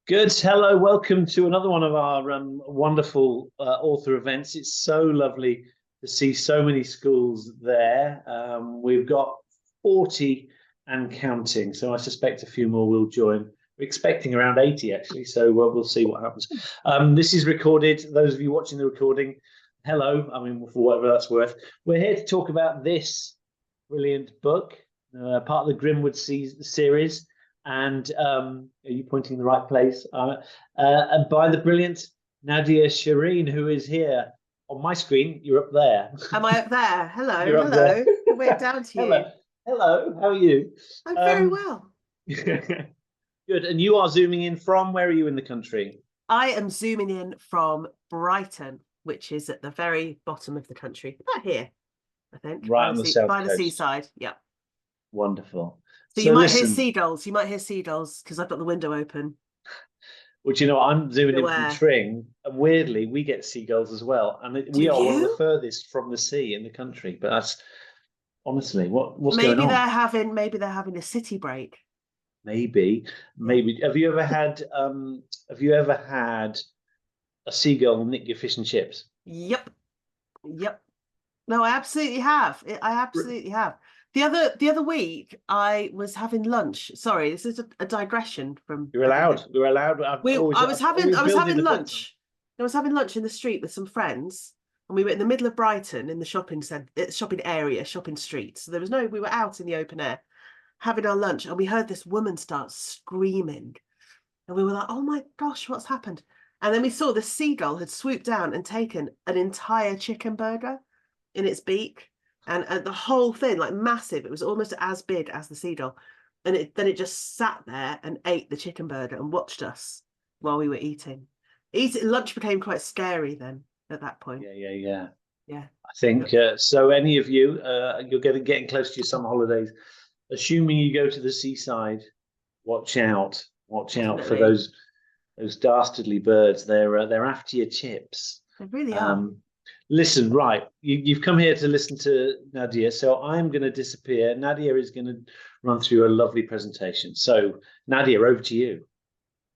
Good. Hello. Welcome to another one of our wonderful author events. It's so lovely to see so many schools there. We've got 40 and counting, so I suspect a few more will join. We're expecting around 80 actually, so we'll see what happens. This is recorded. Those of you watching the recording, hello. I mean, for whatever that's worth. We're here to talk about this brilliant book, part of the Grimwood series. And are you pointing in the right place? And by the brilliant Nadia Shireen, who is here on my screen. You're up there. Am I up there? Hello, You're hello. We're down to you. Hello, hello. How are you? I'm very well. Good. And you are zooming in from? Where are you in the country? I am zooming in from Brighton, which is at the very bottom of the country, about here, I think. Right on the south by coast. the seaside. Yeah. Wonderful. So you might hear seagulls. You might hear seagulls because I've got the window open. Well, you know, I'm zooming in from Tring, and weirdly, we get seagulls as well. And we are one of the furthest from the sea in the country. But that's honestly, what's going on? Maybe they're having a city break. Maybe. Have you ever had a seagull nick your fish and chips? Yep. No, I absolutely have. I absolutely have. The other week, I was having lunch. Sorry, this is a digression from. You're allowed. We're allowed. I was having lunch. I was having lunch in the street with some friends, and we were in the middle of Brighton in the shopping street. So we were out in the open air, having our lunch, and we heard this woman start screaming, and we were like, "Oh my gosh, what's happened?" And then we saw the seagull had swooped down and taken an entire chicken burger in its beak. And the whole thing, like massive, it was almost as big as the seagull. And then it just sat there and ate the chicken burger and watched us while we were eating. Lunch became quite scary then at that point. Yeah. I think so. Any of you, you're getting close to your summer holidays. Assuming you go to the seaside, watch out for those dastardly birds. They're after your chips. They really are. Listen, right, you've come here to listen to Nadia, so I'm going to disappear. Nadia is going to run through a lovely presentation. So, Nadia, over to you.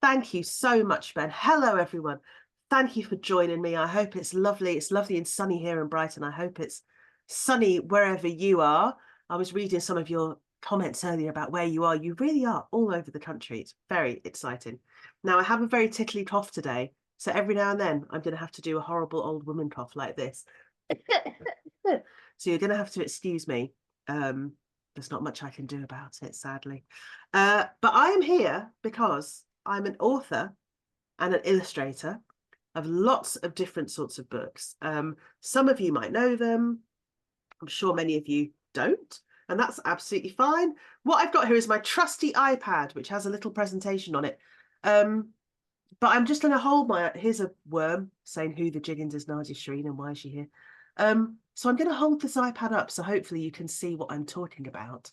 Thank you so much, Ben. Hello, everyone. Thank you for joining me. I hope it's lovely. It's lovely and sunny here in Brighton. I hope it's sunny wherever you are. I was reading some of your comments earlier about where you are. You really are all over the country. It's very exciting. Now, I have a very tickly cough today. So every now and then, I'm going to have to do a horrible old woman cough like this. So you're going to have to excuse me. There's not much I can do about it, sadly. But I am here because I'm an author and an illustrator of lots of different sorts of books. Some of you might know them. I'm sure many of you don't. And that's absolutely fine. What I've got here is my trusty iPad, which has a little presentation on it. But I'm just going to hold here's a worm saying who the jiggins is Nadia Shireen and why is she here. So I'm going to hold this iPad up so hopefully you can see what I'm talking about.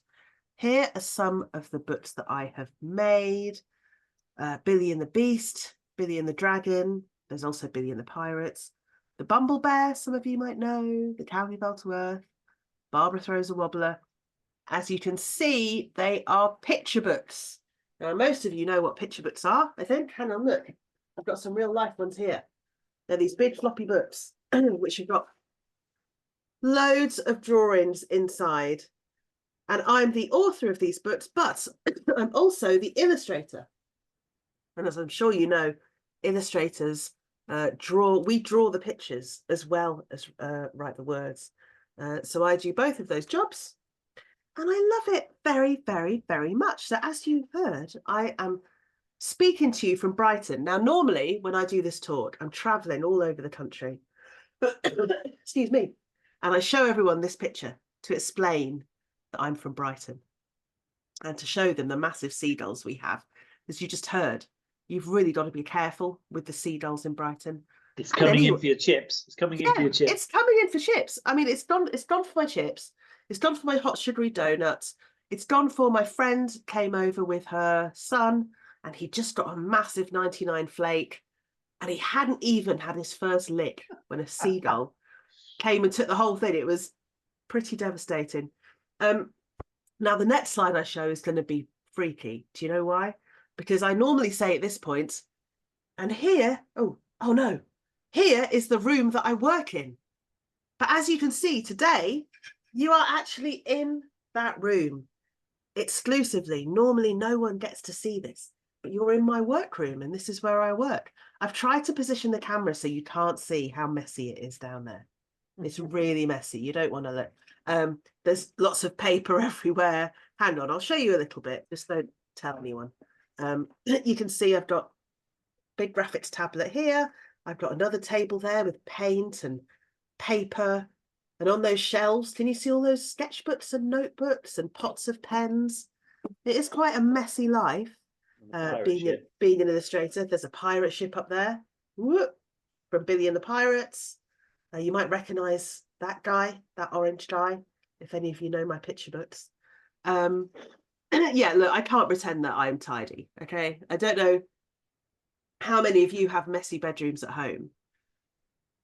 Here are some of the books that I have made. Billy and the Beast, Billy and the Dragon. There's also Billy and the Pirates. The Bumblebear, some of you might know. The Cow Who Fell to Earth. Barbara Throws a Wobbler. As you can see, they are picture books. Now, most of you know what picture books are, I think. Hang on, look. I've got some real life ones here. They're these big floppy books, which have got loads of drawings inside. And I'm the author of these books, but I'm also the illustrator. And as I'm sure you know, illustrators draw the pictures as well as write the words. So I do both of those jobs. And I love it very, very, very much. So as you heard, I am speaking to you from Brighton. Now, normally when I do this talk, I'm traveling all over the country. Excuse me. And I show everyone this picture to explain that I'm from Brighton and to show them the massive seagulls we have. As you just heard, you've really got to be careful with the seagulls in Brighton. It's coming in for your chips. It's coming in for your chips. It's coming in for chips. I mean, it's gone for my chips. It's gone for my hot sugary donuts. It's gone for my friend came over with her son and he just got a massive 99 flake and he hadn't even had his first lick when a seagull came and took the whole thing. It was pretty devastating. Now, the next slide I show is going to be freaky. Do you know why? because I normally say at this point, and here, oh no, here is the room that I work in. But as you can see today, you are actually in that room exclusively. Normally, no one gets to see this, but you're in my workroom and this is where I work. I've tried to position the camera so you can't see how messy it is down there. It's really messy. You don't want to look. There's lots of paper everywhere. Hang on, I'll show you a little bit. Just don't tell anyone. You can see I've got big graphics tablet here. I've got another table there with paint and paper. And on those shelves, can you see all those sketchbooks and notebooks and pots of pens? It is quite a messy life, being an illustrator. There's a pirate ship up there. Whoop, from Billy and the Pirates. You might recognise that guy, that orange guy, if any of you know my picture books. Yeah, look, I can't pretend that I'm tidy, okay? I don't know how many of you have messy bedrooms at home.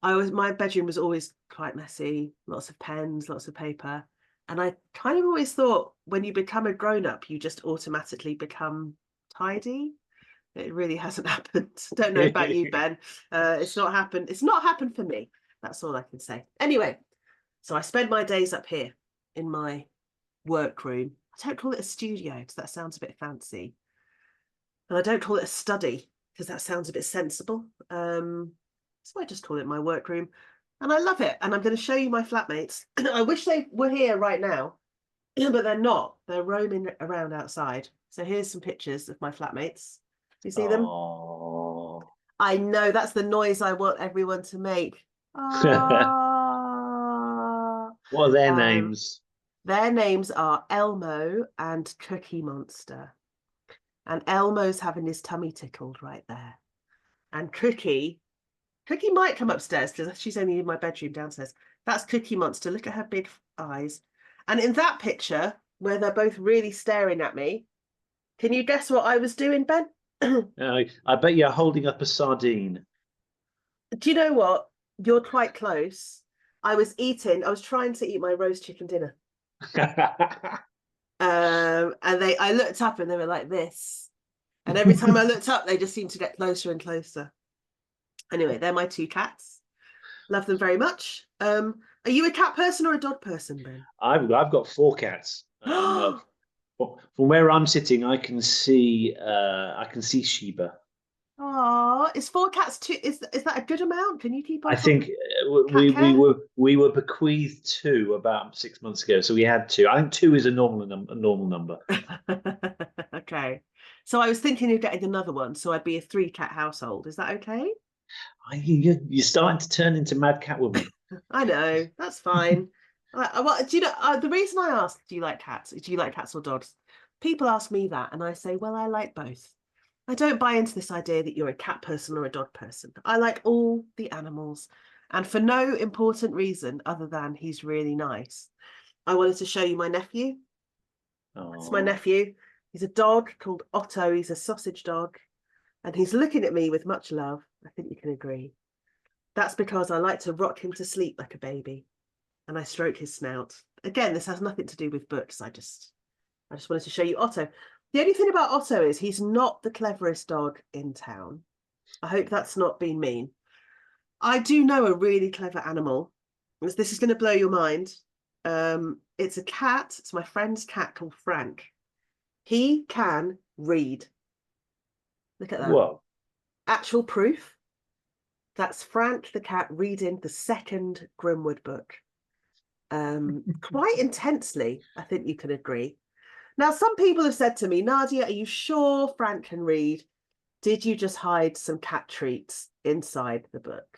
My bedroom was always quite messy, lots of pens, lots of paper. And I kind of always thought when you become a grown-up, you just automatically become tidy. It really hasn't happened. Don't know about you, Ben. It's not happened. It's not happened for me. That's all I can say. Anyway, so I spend my days up here in my workroom. I don't call it a studio because that sounds a bit fancy. And I don't call it a study because that sounds a bit sensible. So I just call it my workroom, and I love it. And I'm going to show you my flatmates. I wish they were here right now, but they're not. They're roaming around outside. So here's some pictures of my flatmates. Do you see them? I know, that's the noise I want everyone to make. What are their names? Their names are Elmo and Cookie Monster. And Elmo's having his tummy tickled right there. And Cookie might come upstairs because she's only in my bedroom downstairs. That's Cookie Monster. Look at her big eyes. And in that picture, where they're both really staring at me, can you guess what I was doing, Ben? I bet you're holding up a sardine. Do you know what? You're quite close. I was trying to eat my roast chicken dinner. And I looked up and they were like this. And every time I looked up, they just seemed to get closer and closer. Anyway, they're my two cats. Love them very much. Are you a cat person or a dog person, Ben? I've got 4 cats. From where I'm sitting, I can see Sheba. Oh, is 4 cats too? Is that a good amount? Can you keep on? I think we were bequeathed 2 about 6 months ago, so we had 2. I think 2 is a normal number. Okay, so I was thinking of getting another one, so I'd be a 3-cat household. Is that okay? You're starting to turn into Mad Catwoman. I know, that's fine. Do you know the reason I asked, do you like cats? Do you like cats or dogs? People ask me that, and I say, well, I like both. I don't buy into this idea that you're a cat person or a dog person. I like all the animals, and for no important reason other than he's really nice. I wanted to show you my nephew. It's my nephew. He's a dog called Otto. He's a sausage dog, and he's looking at me with much love. I think you can agree. That's because I like to rock him to sleep like a baby, and I stroke his snout. Again, this has nothing to do with books. I just wanted to show you Otto. The only thing about Otto is he's not the cleverest dog in town. I hope that's not being mean. I do know a really clever animal. This is going to blow your mind. It's a cat. It's my friend's cat called Frank. He can read. Look at that. Whoa. Actual proof. That's Frank the cat reading the second Grimwood book. Quite intensely, I think you can agree. Now, some people have said to me, Nadia, are you sure Frank can read? Did you just hide some cat treats inside the book?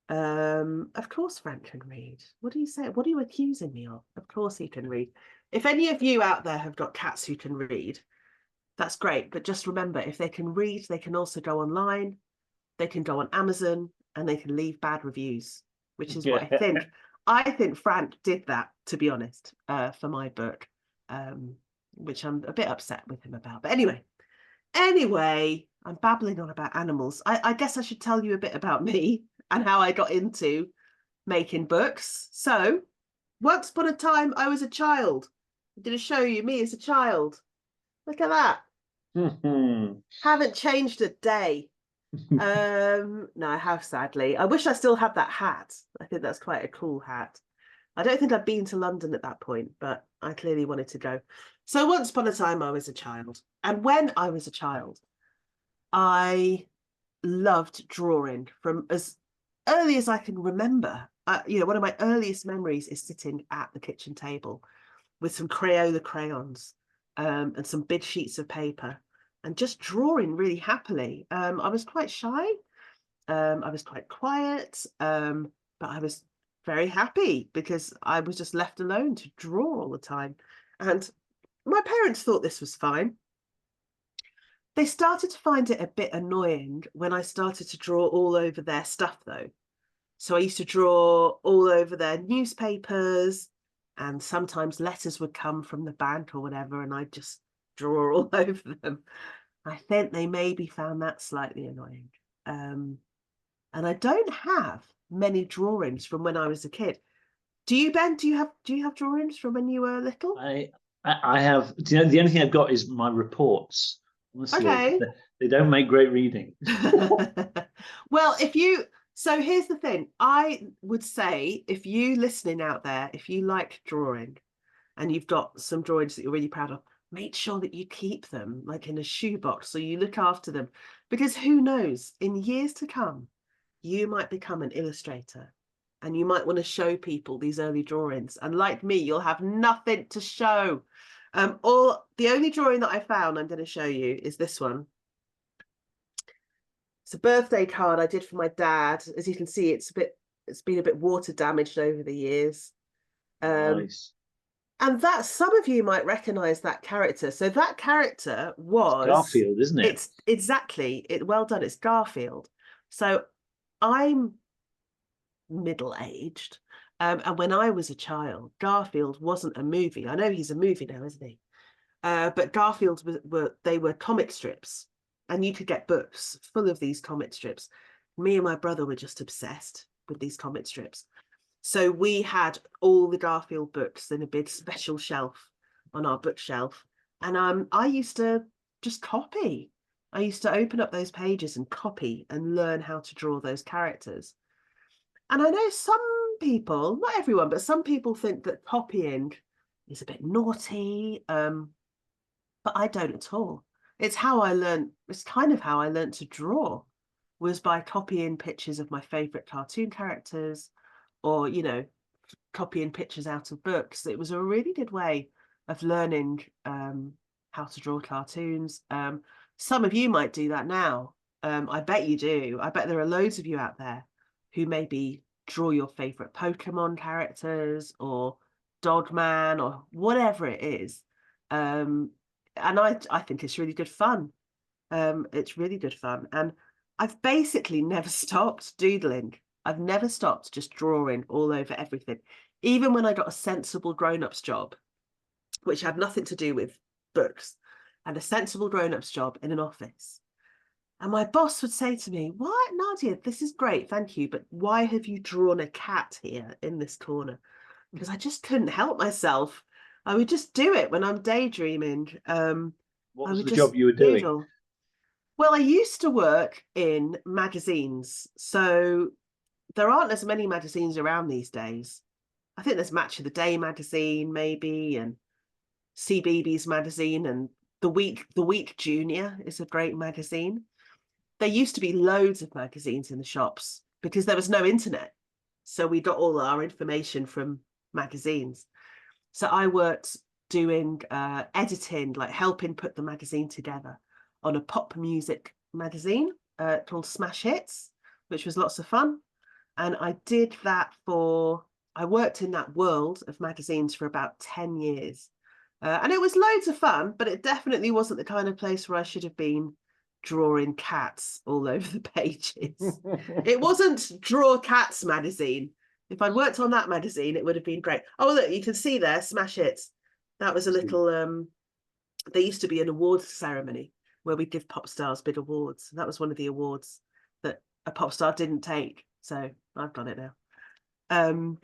Of course Frank can read. What do you say? What are you accusing me of? Of course he can read. If any of you out there have got cats who can read, that's great. But just remember, if they can read, they can also go online. They can go on Amazon and they can leave bad reviews, which is what I think. I think Frank did that, to be honest, for my book, which I'm a bit upset with him about. But anyway, I'm babbling on about animals. I guess I should tell you a bit about me and how I got into making books. So, once upon a time, I was a child. I'm going to show you me as a child. Look at that. Haven't changed a day. No, I have, sadly. I wish I still had that hat. I think that's quite a cool hat. I don't think I'd been to London at that point, but I clearly wanted to go. So once upon a time, I was a child. And when I was a child, I loved drawing from as early as I can remember. One of my earliest memories is sitting at the kitchen table with some Crayola crayons and some big sheets of paper and just drawing really happily. I was quite shy. I was quite quiet, but I was very happy because I was just left alone to draw all the time. And my parents thought this was fine. They started to find it a bit annoying when I started to draw all over their stuff, though. So I used to draw all over their newspapers, and sometimes letters would come from the bank or whatever, and I'd just draw all over them. I think they maybe found that slightly annoying. And I don't have many drawings from when I was a kid. Do you, Ben? Do you have drawings from when you were little? I have. Do you know, the only thing I've got is my reports. Honestly, Okay. they don't make great reading. Well, so here's the thing. I would say if you listening out there, if you like drawing and you've got some drawings that you're really proud of, make sure that you keep them like in a shoebox so you look after them, because who knows, in years to come, you might become an illustrator and you might want to show people these early drawings. And like me, you'll have nothing to show. Or the only drawing that I found I'm going to show you is this one. It's a birthday card I did for my dad. As you can see, it's been a bit water damaged over the years. Nice. And that some of you might recognize that character. So that character was Garfield, isn't it? It's exactly it. Well done. It's Garfield. So I'm middle-aged. And when I was a child, Garfield wasn't a movie. I know he's a movie now, isn't he? But Garfield were comic strips, and you could get books full of these comic strips. Me and my brother were just obsessed with these comic strips. So we had all the Garfield books in a big special shelf on our bookshelf. And I used to just copy. I used to open up those pages and copy and learn how to draw those characters. And I know some people, not everyone, but some people think that copying is a bit naughty. But I don't at all. It's kind of how I learned to draw, was by copying pictures of my favorite cartoon characters, or, copying pictures out of books. It was a really good way of learning how to draw cartoons. Some of you might do that now. I bet you do. I bet there are loads of you out there who maybe draw your favorite Pokemon characters or Dogman or whatever it is. And I think it's really good fun. It's really good fun. And I've basically never stopped doodling. I've never stopped just drawing all over everything. Even when I got a sensible grown-ups job, which had nothing to do with books, and a sensible grown-ups job in an office. And my boss would say to me, "What, Nadia, this is great, thank you, but why have you drawn a cat here in this corner?" Because I just couldn't help myself. I would just do it when I'm daydreaming. What was the job you were doing? Doodle. Well, I used to work in magazines. So there aren't as many magazines around these days. I think there's Match of the Day magazine, maybe, and CBeebies magazine, and The Week Junior is a great magazine. There used to be loads of magazines in the shops because there was no internet. So we got all our information from magazines. So I worked doing editing, like helping put the magazine together on a pop music magazine called Smash Hits, which was lots of fun. And I did that I worked in that world of magazines for about 10 years. And it was loads of fun, but it definitely wasn't the kind of place where I should have been drawing cats all over the pages. It wasn't Draw Cats magazine. If I'd worked on that magazine, it would have been great. Oh, look, you can see there, Smash Hits. That was a little, there used to be an awards ceremony where we'd give pop stars big awards. That was one of the awards that a pop star didn't take. So I've got it now.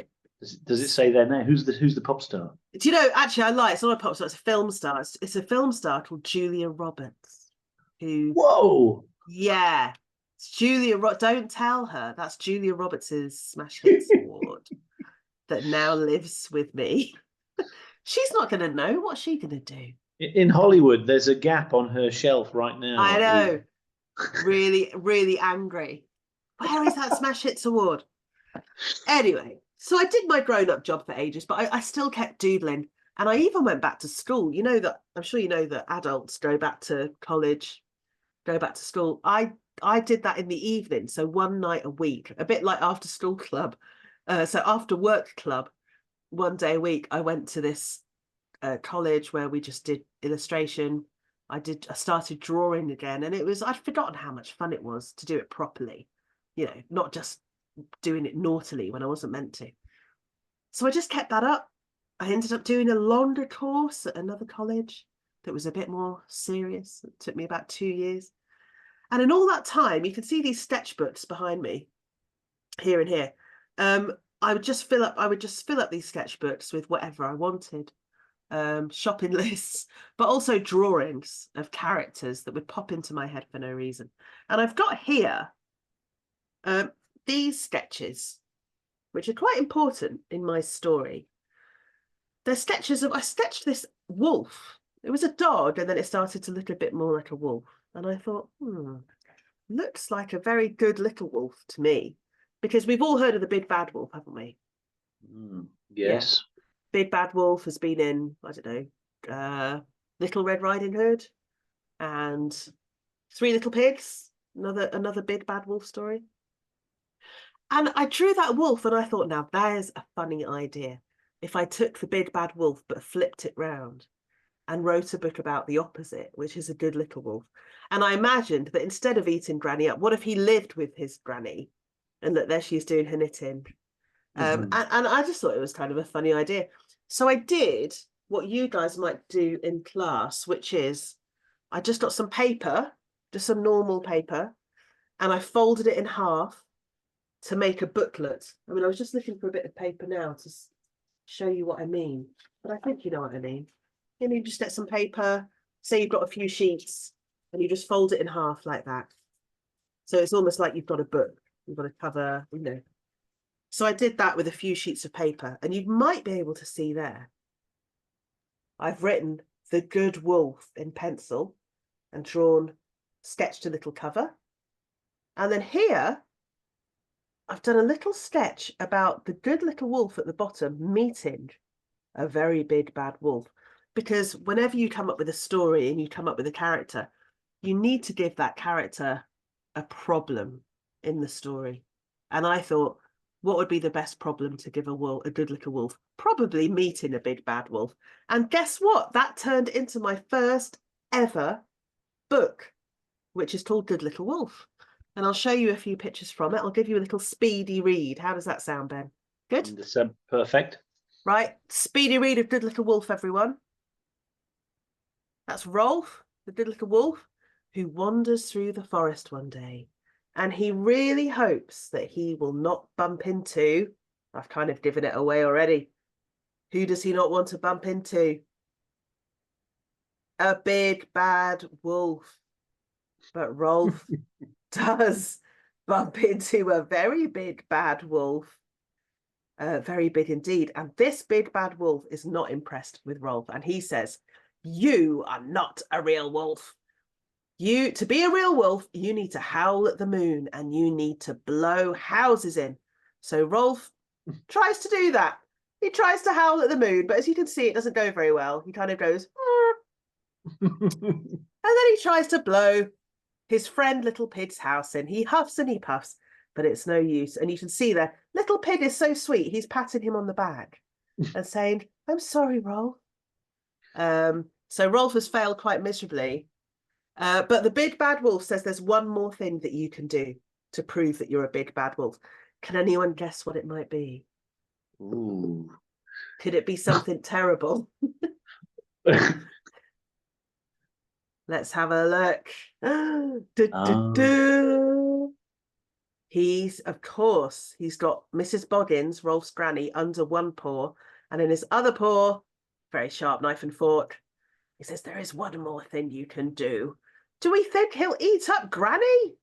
Does it say their name? Who's the pop star? Do you know, actually, I lie. It's not a pop star, it's a film star. It's a film star called Julia Roberts, who, Whoa! yeah, it's don't tell her. That's Julia Roberts's Smash Hits Award that now lives with me. She's not going to know. What's she going to do? In Hollywood, there's a gap on her shelf right now. I know. Really, really angry. Where is that Smash Hits Award? Anyway, so I did my grown-up job for ages, but I still kept doodling. And I even went back to school. You know that, I'm sure you know that adults go back to college, go back to school. I did that in the evening. So one night a week, a bit like after school club. So after work club, one day a week, I went to this college where we just did illustration. I started drawing again, and I'd forgotten how much fun it was to do it properly, you know, not just doing it naughtily when I wasn't meant to. So I just kept that up. I ended up doing a longer course at another college that was a bit more serious. It took me about 2 years. And in all that time, you can see these sketchbooks behind me, here and here. I would just fill up these sketchbooks with whatever I wanted. Shopping lists, but also drawings of characters that would pop into my head for no reason. And I've got here these sketches, which are quite important in my story. They're sketches of, I sketched this wolf. It was a dog, and then it started to look a bit more like a wolf. And I thought, looks like a very good little wolf to me, because we've all heard of the big bad wolf, haven't we? Yes. Yeah. Big Bad Wolf has been in, I don't know, Little Red Riding Hood and Three Little Pigs, another Big Bad Wolf story. And I drew that wolf and I thought, now there's a funny idea. If I took the Big Bad Wolf but flipped it round and wrote a book about the opposite, which is a good little wolf. And I imagined that instead of eating Granny up, what if he lived with his Granny? And that there she is doing her knitting. And I just thought it was kind of a funny idea. So I did what you guys might do in class, which is I just got some paper, just some normal paper, and I folded it in half to make a booklet. I mean, I was just looking for a bit of paper now to show you what I mean, but I think you know what I mean. You just get some paper, say you've got a few sheets, and you just fold it in half like that. So it's almost like you've got a book, you've got a cover, you know. So I did that with a few sheets of paper, and you might be able to see there. I've written The Good Wolf in pencil and sketched a little cover. And then here, I've done a little sketch about the good little wolf at the bottom meeting a very big bad wolf. Because whenever you come up with a story and you come up with a character, you need to give that character a problem in the story. And I thought, what would be the best problem to give a good little wolf? Probably meeting a big bad wolf. And guess what? That turned into my first ever book, which is called Good Little Wolf. And I'll show you a few pictures from it. I'll give you a little speedy read. How does that sound, Ben? Good? That's perfect. Right. Speedy read of Good Little Wolf, everyone. That's Rolf, the good little wolf, who wanders through the forest one day. And he really hopes that he will not bump into, I've kind of given it away already. Who does he not want to bump into? A big bad wolf. But Rolf does bump into a very big bad wolf. Very big indeed. And this big bad wolf is not impressed with Rolf. And he says, you are not a real wolf. To be a real wolf, you need to howl at the moon and you need to blow houses in. So Rolf tries to do that. He tries to howl at the moon, but as you can see, it doesn't go very well. He kind of goes, and then he tries to blow his friend Little Pig's house in. He huffs and he puffs, but it's no use. And you can see there, Little Pig is so sweet. He's patting him on the back and saying, I'm sorry, Rolf. So Rolf has failed quite miserably. But the big bad wolf says there's one more thing that you can do to prove that you're a big bad wolf. Can anyone guess what it might be? Ooh. Could it be something terrible? Let's have a look. Of course, he's got Mrs. Boggins, Rolf's granny, under one paw, and in his other paw, very sharp knife and fork, he says, there is one more thing you can do. Do we think he'll eat up Granny?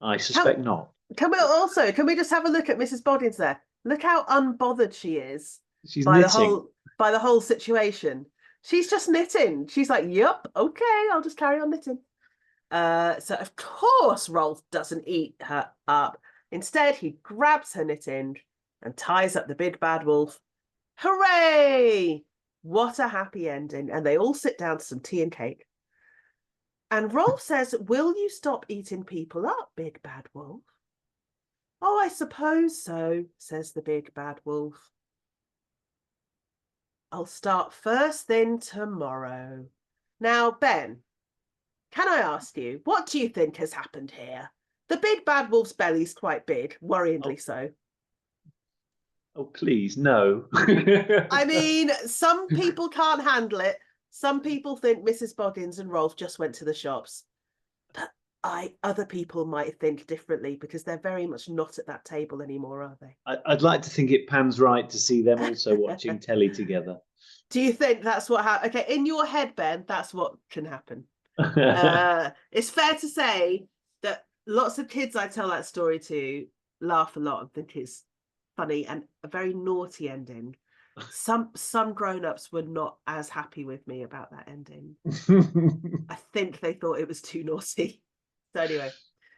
I suspect not. Can we just have a look at Mrs. Boggins there? Look how unbothered she is She's by knitting. the whole situation. She's just knitting. She's like, yep, okay, I'll just carry on knitting. So of course Rolf doesn't eat her up. Instead, he grabs her knitting and ties up the big bad wolf. Hooray! What a happy ending. And they all sit down to some tea and cake. And Rolf says, will you stop eating people up, big bad wolf? Oh, I suppose so, says the big bad wolf. I'll start first thing tomorrow. Now, Ben, can I ask you, what do you think has happened here? The big bad wolf's belly's quite big, worryingly so. Oh, please, no. I mean, some people can't handle it. Some people think Mrs. Boggins and Rolf just went to the shops. But other people might think differently because they're very much not at that table anymore, are they? I'd like to think it pans right to see them also watching telly together. Do you think that's what happened? Okay, in your head, Ben, that's what can happen. It's fair to say that lots of kids I tell that story to laugh a lot and think it's funny and a very naughty ending. Some grown-ups were not as happy with me about that ending. I think they thought it was too naughty. So anyway,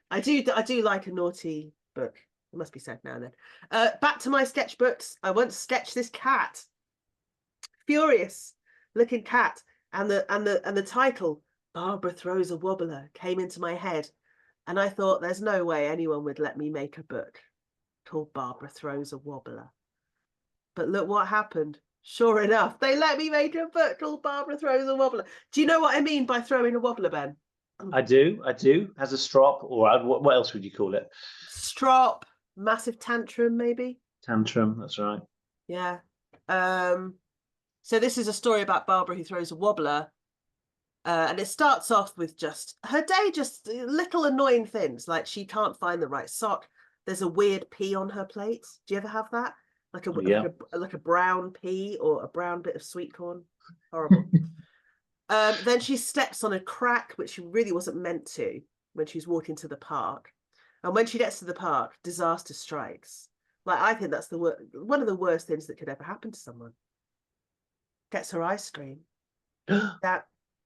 I do like a naughty book. It must be said now and then. Back to my sketchbooks. I once sketched this cat, furious looking cat, and the title Barbara Throws a Wobbler came into my head, and I thought there's no way anyone would let me make a book called Barbara Throws a Wobbler. But look what happened. Sure enough, they let me make a book called Barbara Throws a Wobbler. Do you know what I mean by throwing a wobbler, Ben? I do. Has a strop, or what else would you call it? Strop, massive tantrum, maybe. Tantrum, that's right. Yeah. So this is a story about Barbara who throws a wobbler. And it starts off with just her day, just little annoying things, like she can't find the right sock. There's a weird pea on her plate. Do you ever have that? Like a brown pea or a brown bit of sweet corn. Horrible. Then she steps on a crack, which she really wasn't meant to when she's walking to the park. And when she gets to the park, disaster strikes. Like, I think that's one of the worst things that could ever happen to someone. Gets her ice cream.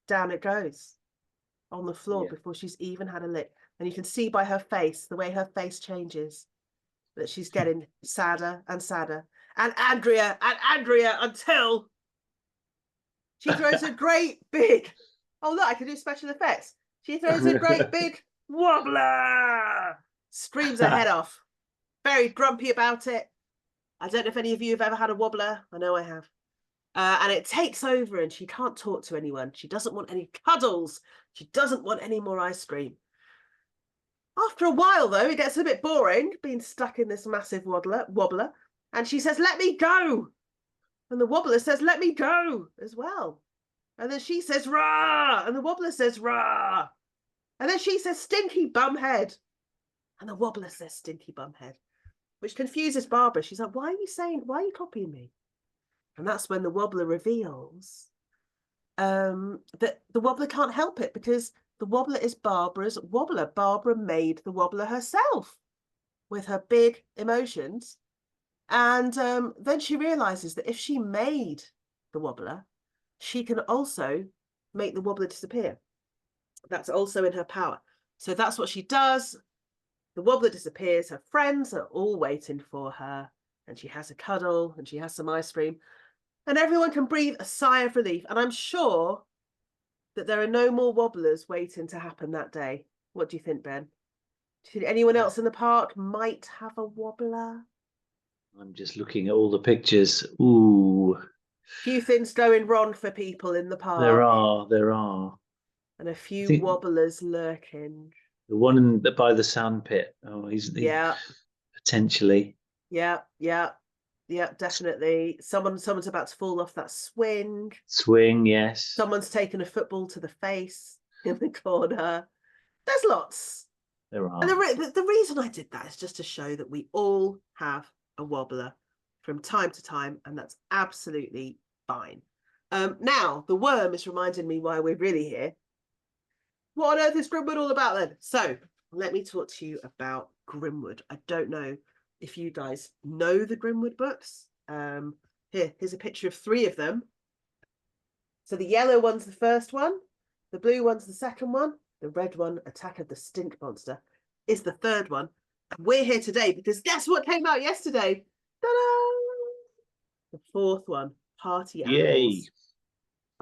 Down it goes on the floor before she's even had a lick. And you can see by her face, the way her face changes, that she's getting sadder and sadder. And Andrea until she throws a great big, oh look, I can do special effects. She throws a great big wobbler, screams her head off, very grumpy about it. I don't know if any of you have ever had a wobbler. I know I have. And it takes over and she can't talk to anyone. She doesn't want any cuddles. She doesn't want any more ice cream. After a while, though, it gets a bit boring being stuck in this massive wobbler. And she says, let me go. And the wobbler says, let me go as well. And then she says, rah. And the wobbler says, rah. And then she says, stinky bum head. And the wobbler says, stinky bum head, which confuses Barbara. She's like, why are you copying me? And that's when the wobbler reveals that the wobbler can't help it because the wobbler is Barbara's wobbler. Barbara made the wobbler herself with her big emotions. And then she realizes that if she made the wobbler, she can also make the wobbler disappear. That's also in her power. So that's what she does. The wobbler disappears. Her friends are all waiting for her. And she has a cuddle and she has some ice cream. And everyone can breathe a sigh of relief. And I'm sure that there are no more wobblers waiting to happen that day. What do you think, Ben? Do you think anyone else in the park might have a wobbler? I'm just looking at all the pictures. Ooh. Few things going wrong for people in the park. There are. And a few wobblers lurking. The one by the sand pit. Oh, he's potentially. Yeah, definitely. Someone's about to fall off that swing. Swing, yes. Someone's taken a football to the face in the corner. There's lots. there are. And the reason I did that is just to show that we all have a wobbler from time to time, and that's absolutely fine. Now, the worm is reminding me why we're really here. What on earth is Grimwood all about then? So let me talk to you about Grimwood. I don't know if you guys know the Grimwood books. Here's a picture of 3 of them. So the yellow one's the first one, the blue one's the second one, the red one, Attack of the Stink Monster, is the third one. And we're here today because guess what came out yesterday? Ta-da! The 4th one, Party Animals. Yay.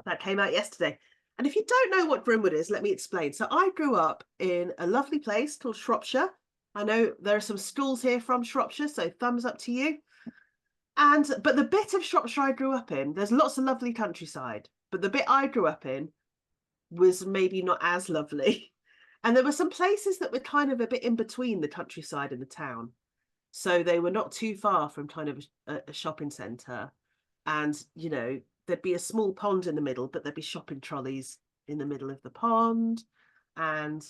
That came out yesterday. And if you don't know what Grimwood is, let me explain. So I grew up in a lovely place called Shropshire. I know there are some schools here from Shropshire, so thumbs up to you. But the bit of Shropshire I grew up in, there's lots of lovely countryside, but the bit I grew up in was maybe not as lovely. And there were some places that were kind of a bit in between the countryside and the town. So they were not too far from kind of a shopping centre. And, you know, there'd be a small pond in the middle, but there'd be shopping trolleys in the middle of the pond. And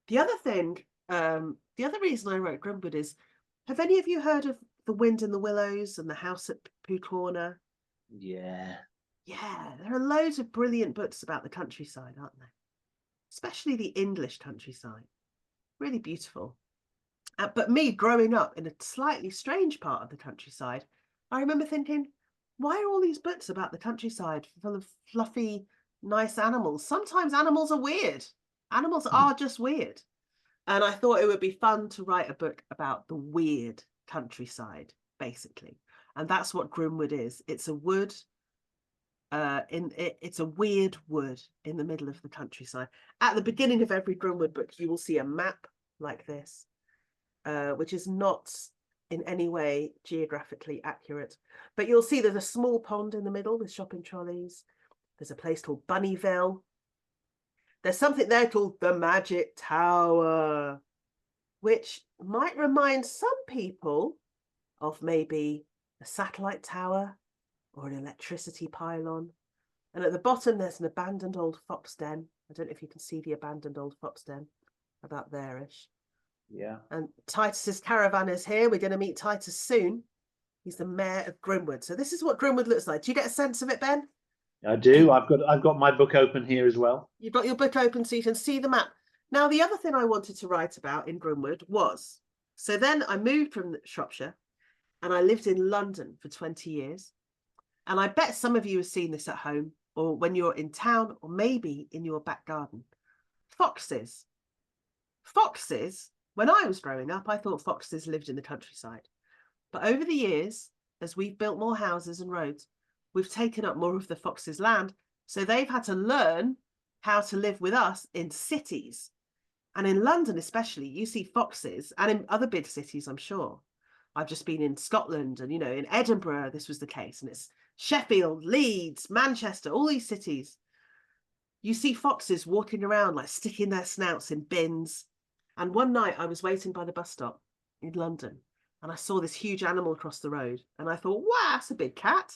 the other thing, the other reason I wrote Grimwood is, have any of you heard of The Wind in the Willows and The House at Pooh Corner? Yeah. Yeah, there are loads of brilliant books about the countryside, aren't there? Especially the English countryside. Really beautiful. But me growing up in a slightly strange part of the countryside, I remember thinking, why are all these books about the countryside full of fluffy, nice animals? Sometimes animals are weird. Animals are just weird. And I thought it would be fun to write a book about the weird countryside, basically. And that's what Grimwood is. It's a wood. It's a weird wood in the middle of the countryside. At the beginning of every Grimwood book, you will see a map like this, which is not in any way geographically accurate. But you'll see there's a small pond in the middle with shopping trolleys. There's a place called Bunnyville. There's something there called the Magic Tower, which might remind some people of maybe a satellite tower or an electricity pylon. And at the bottom, there's an abandoned old fox den. I don't know if you can see the abandoned old fox den, about there-ish. Yeah. And Titus's caravan is here. We're going to meet Titus soon. He's the mayor of Grimwood. So this is what Grimwood looks like. Do you get a sense of it, Ben? I do. I've got my book open here as well. You've got your book open so you can see the map. Now, the other thing I wanted to write about in Grimwood was, so then I moved from Shropshire and I lived in London for 20 years. And I bet some of you have seen this at home or when you're in town or maybe in your back garden. Foxes. Foxes, when I was growing up, I thought foxes lived in the countryside. But over the years, as we've built more houses and roads, we've taken up more of the foxes' land. So they've had to learn how to live with us in cities. And in London especially, you see foxes, and in other big cities, I'm sure. I've just been in Scotland and, you know, in Edinburgh, this was the case. And it's Sheffield, Leeds, Manchester, all these cities. You see foxes walking around, like sticking their snouts in bins. And one night I was waiting by the bus stop in London and I saw this huge animal across the road. And I thought, wow, that's a big cat.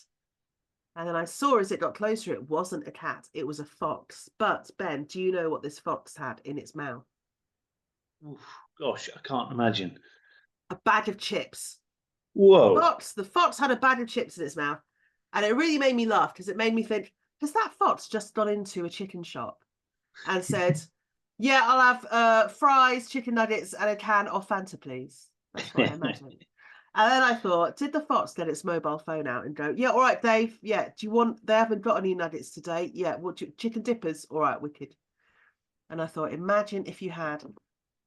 And then I saw as it got closer, it wasn't a cat, it was a fox. But Ben, do you know what this fox had in its mouth? Oof, gosh, I can't imagine. A bag of chips. Whoa. The fox had a bag of chips in its mouth. And it really made me laugh because it made me think, has that fox just gone into a chicken shop and said, yeah, I'll have fries, chicken nuggets, and a can of Fanta, please? That's what I imagine. And then I thought, did the fox get its mobile phone out and go, yeah, all right, Dave, yeah, do you want, they haven't got any nuggets today. Yeah, what, chicken dippers? All right, wicked. And I thought, imagine if you had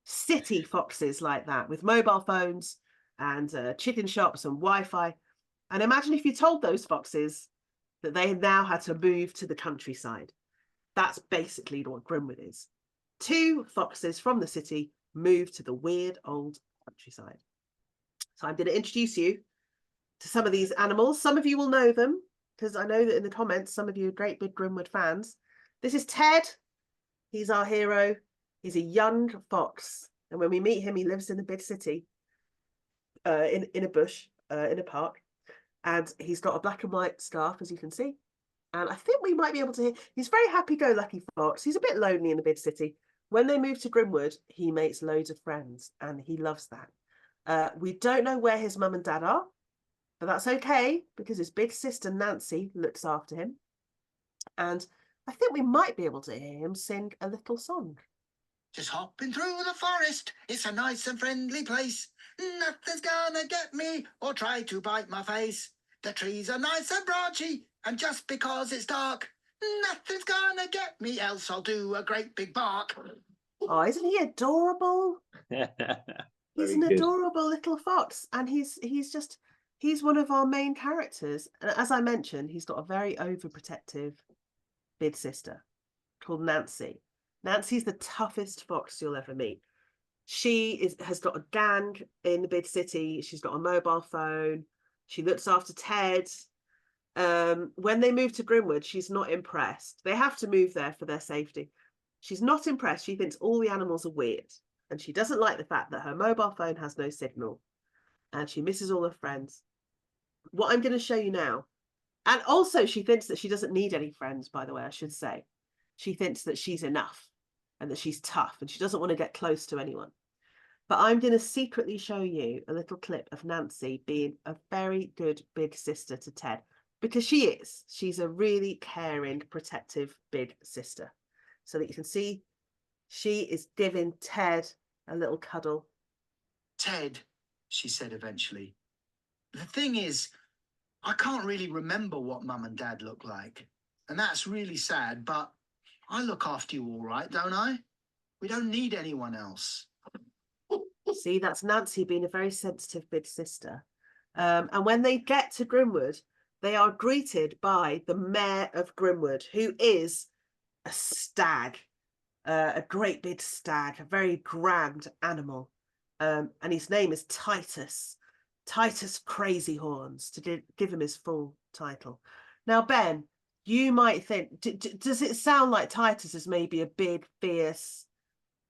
city foxes like that with mobile phones and chicken shops and Wi-Fi. And imagine if you told those foxes that they now had to move to the countryside. That's basically what Grimwood is. 2 foxes from the city move to the weird old countryside. So I'm going to introduce you to some of these animals. Some of you will know them because I know that in the comments, some of you are great big Grimwood fans. This is Ted. He's our hero. He's a young fox. And when we meet him, he lives in the big city, in a bush, in a park. And he's got a black and white scarf, as you can see. And I think we might be able to hear, he's very happy-go-lucky fox. He's a bit lonely in the big city, When they move to Grimwood, he makes loads of friends and he loves that. We don't know where his mum and dad are, but that's okay because his big sister Nancy looks after him. And I think we might be able to hear him sing a little song. Just hopping through the forest, it's a nice and friendly place. Nothing's gonna get me or try to bite my face. The trees are nice and branchy, and just because it's dark, nothing's gonna get me, else I'll do a great big bark. Oh, isn't he adorable? He's an adorable little fox, and he's one of our main characters. And as I mentioned, he's got a very overprotective big sister called Nancy. Nancy's the toughest fox you'll ever meet. She has got a gang in the big city. She's got a mobile phone. She looks after Ted. When they move to Grimwood, she's not impressed. They have to move there for their safety. She's not impressed. She thinks all the animals are weird. And she doesn't like the fact that her mobile phone has no signal. And she misses all her friends. What I'm going to show you now. And also she thinks that she doesn't need any friends, by the way, I should say. She thinks that she's enough and that she's tough and she doesn't want to get close to anyone. But I'm going to secretly show you a little clip of Nancy being a very good big sister to Ted, because she is. She's a really caring, protective big sister. So that you can see she is giving Ted a little cuddle. Ted, she said eventually, the thing is, I can't really remember what Mum and Dad look like. And that's really sad, but I look after you all right, don't I? We don't need anyone else. See, that's Nancy being a very sensitive big sister. And when they get to Grimwood, they are greeted by the mayor of Grimwood, who is a stag, a great big stag, a very grand animal. And his name is Titus Crazy Horns, to give him his full title. Now, Ben, you might think, does it sound like Titus is maybe a big, fierce,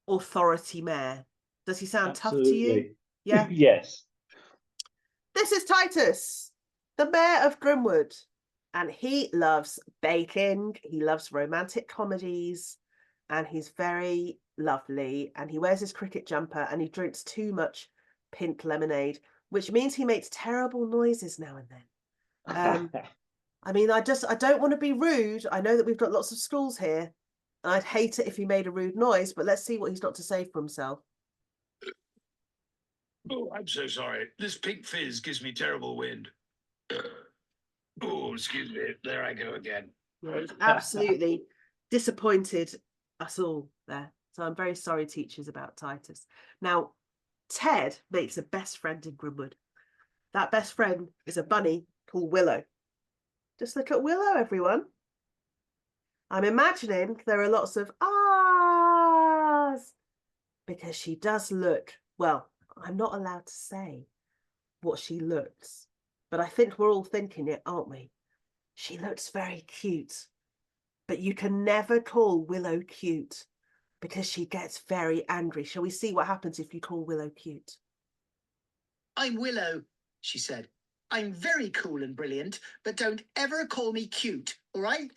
authority mayor? Does he sound tough to you? Yeah. Yes. This is Titus, the mayor of Grimwood, and he loves baking. He loves romantic comedies, and he's very lovely. And he wears his cricket jumper, and he drinks too much pink lemonade, which means he makes terrible noises now and then. I mean, I don't want to be rude. I know that we've got lots of schools here, and I'd hate it if he made a rude noise, but let's see what he's got to say for himself. Oh, I'm so sorry. This pink fizz gives me terrible wind. Oh, excuse me. There I go again. Yeah, he's absolutely disappointed us all there. So I'm very sorry, teachers, about Titus. Now, Ted makes a best friend in Grimwood. That best friend is a bunny called Willow. Just look at Willow, everyone. I'm imagining there are lots of ahs, because she does look, well, I'm not allowed to say what she looks, but I think we're all thinking it, aren't we? She looks very cute, but you can never call Willow cute because she gets very angry. Shall we see what happens if you call Willow cute? I'm Willow, she said. I'm very cool and brilliant, but don't ever call me cute, all right?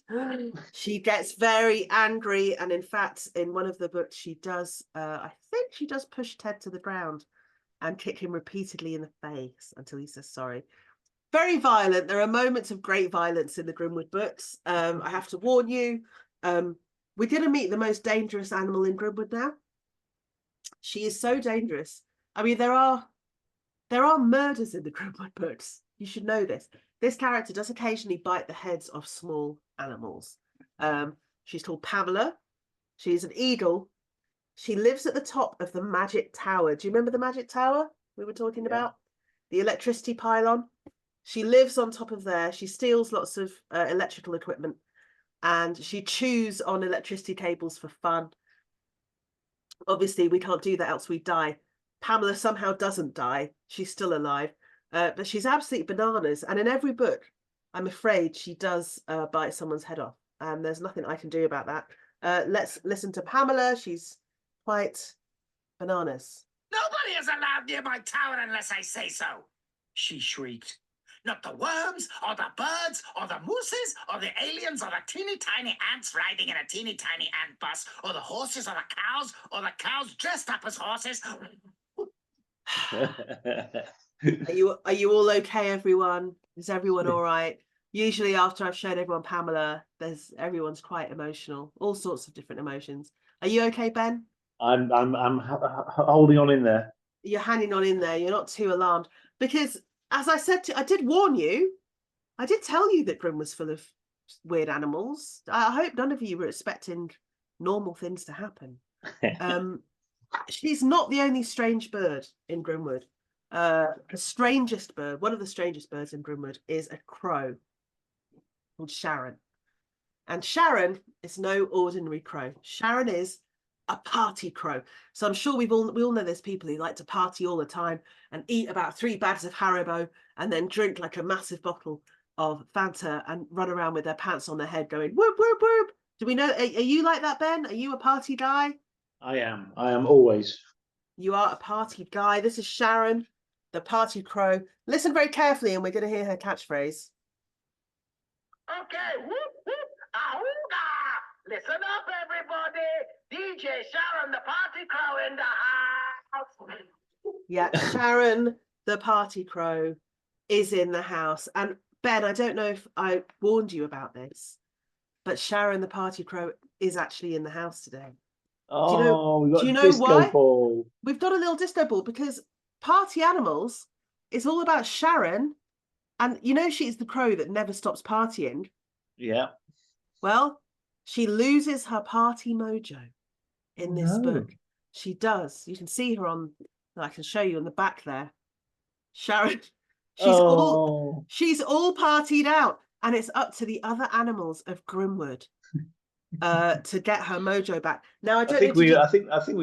She gets very angry, and in fact, in one of the books, she does, I think she does push Ted to the ground and kick him repeatedly in the face until he says sorry. Very violent. There are moments of great violence in the Grimwood books. I have to warn you, we're going to meet the most dangerous animal in Grimwood now. She is so dangerous. I mean, there are murders in the Grimwood books. You should know this. This character does occasionally bite the heads of small animals. She's called Pamela. She is an eagle. She lives at the top of the Magic Tower. Do you remember the Magic Tower we were talking about? The electricity pylon. She lives on top of there. She steals lots of electrical equipment, and she chews on electricity cables for fun. Obviously, we can't do that, else we die. Pamela somehow doesn't die. She's still alive, but she's absolutely bananas. And in every book, I'm afraid she does bite someone's head off, and there's nothing I can do about that. Let's listen to Pamela. She's quite bananas. Nobody is allowed near my tower unless I say so, she shrieked. Not the worms, or the birds, or the mooses, or the aliens, or the teeny tiny ants riding in a teeny tiny ant bus, or the horses, or the cows dressed up as horses. Are you all okay, everyone? Is everyone all right? Usually after I've shown everyone Pamela, everyone's quite emotional, all sorts of different emotions. Are you okay, Ben? I'm holding on in there. You're hanging on in there. You're not too alarmed because, as I said, I did warn you. I did tell you that Grim was full of weird animals. I hope none of you were expecting normal things to happen. She's not the only strange bird in Grimwood. The strangest bird, one of the strangest birds in Grimwood, is a crow called Sharon. And Sharon is no ordinary crow. Sharon is a party crow. So I'm sure we all know there's people who like to party all the time and eat about 3 bags of Haribo and then drink like a massive bottle of Fanta and run around with their pants on their head going whoop whoop whoop. Do we know? Are you like that, Ben? Are you a party guy? I am always. You are a party guy. This is Sharon, the party crow. Listen very carefully and we're going to hear her catchphrase. Okay, whoop, whoop, ahooga! Listen up, everybody. DJ Sharon, the party crow in the house. Yeah, Sharon, the party crow, is in the house. And Ben, I don't know if I warned you about this, but Sharon, the party crow, is actually in the house today. Oh, we got do you know disco why? ball. We've got a little disco ball because Party Animals is all about Sharon. And you know, she's the crow that never stops partying. Yeah. Well, she loses her party mojo in this book. She does. You can see her on, I can show you on the back there. Sharon, she's all partied out. And it's up to the other animals of Grimwood to get her mojo back. Now I think we